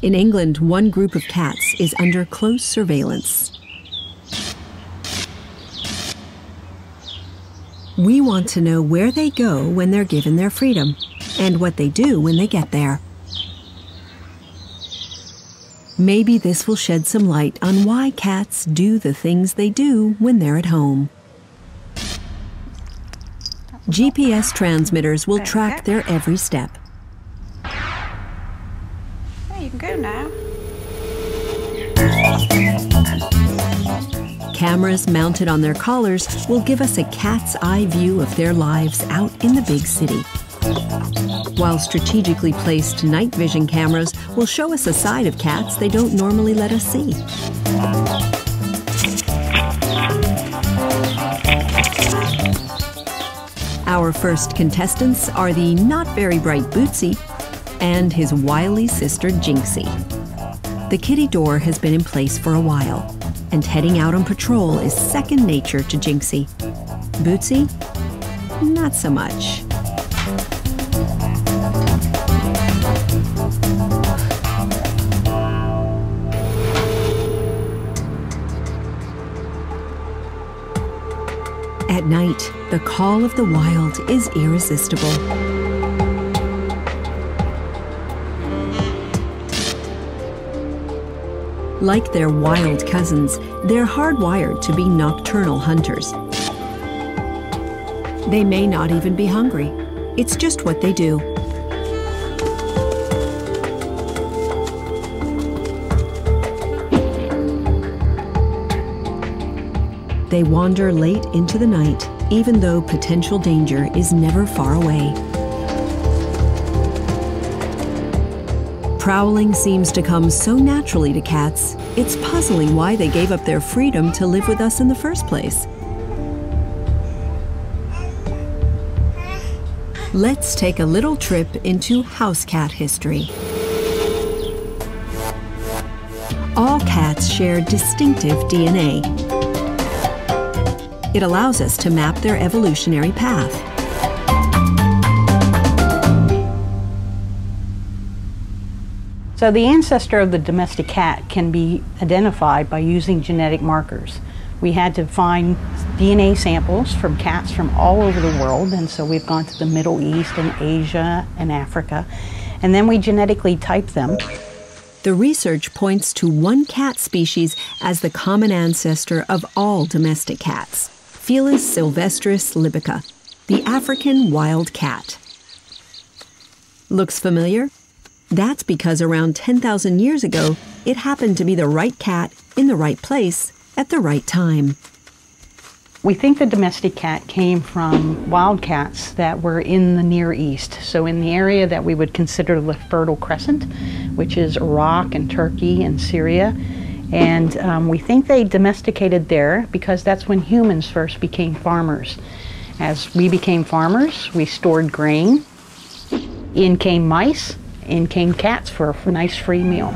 In England, one group of cats is under close surveillance. We want to know where they go when they're given their freedom, and what they do when they get there. Maybe this will shed some light on why cats do the things they do when they're at home. GPS transmitters will track their every step. There you can go now. Cameras mounted on their collars will give us a cat's eye view of their lives out in the big city. While strategically placed night vision cameras will show us a side of cats they don't normally let us see. Our first contestants are the not very bright Bootsy and his wily sister Jinxie. The kitty door has been in place for a while, and heading out on patrol is second nature to Jinxie. Bootsy? Not so much. At night, the call of the wild is irresistible. Like their wild cousins, they're hardwired to be nocturnal hunters. They may not even be hungry. It's just what they do. They wander late into the night, even though potential danger is never far away. Prowling seems to come so naturally to cats, it's puzzling why they gave up their freedom to live with us in the first place. Let's take a little trip into house cat history. All cats share distinctive DNA. It allows us to map their evolutionary path. So the ancestor of the domestic cat can be identified by using genetic markers. We had to find DNA samples from cats from all over the world, and so we've gone to the Middle East and Asia and Africa, and then we genetically type them. The research points to one cat species as the common ancestor of all domestic cats, Felis sylvestris libica, the African wild cat. Looks familiar? That's because around 10,000 years ago, it happened to be the right cat in the right place at the right time. We think the domestic cat came from wild cats that were in the Near East, so in the area that we would consider the Fertile Crescent, which is Iraq and Turkey and Syria. And we think they domesticated there because that's when humans first became farmers. As we became farmers, we stored grain. In came mice, in came cats for a nice free meal.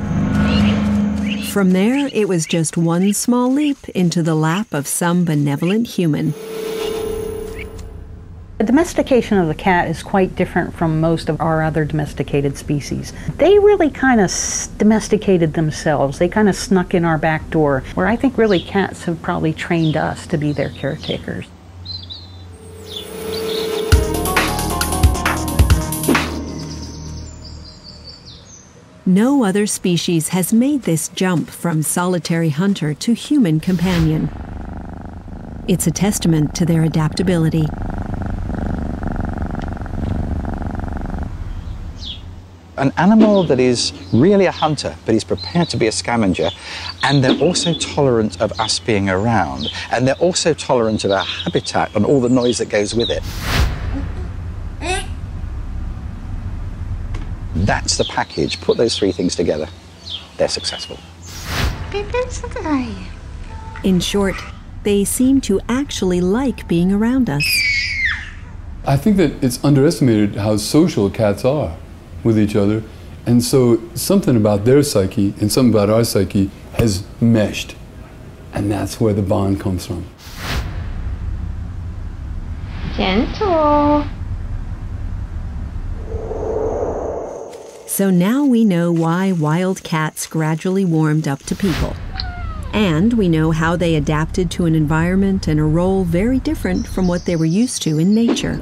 From there, it was just one small leap into the lap of some benevolent human. The domestication of the cat is quite different from most of our other domesticated species. They really kind of domesticated themselves. They kind of snuck in our back door, where I think really cats have probably trained us to be their caretakers. No other species has made this jump from solitary hunter to human companion. It's a testament to their adaptability. An animal that is really a hunter, but is prepared to be a scavenger, and they're also tolerant of us being around, and they're also tolerant of our habitat and all the noise that goes with it. That's the package. Put those three things together, they're successful. In short, they seem to actually like being around us. I think that it's underestimated how social cats are with each other, and so something about their psyche and something about our psyche has meshed, and that's where the bond comes from. Gentle. So now we know why wild cats gradually warmed up to people. And we know how they adapted to an environment and a role very different from what they were used to in nature.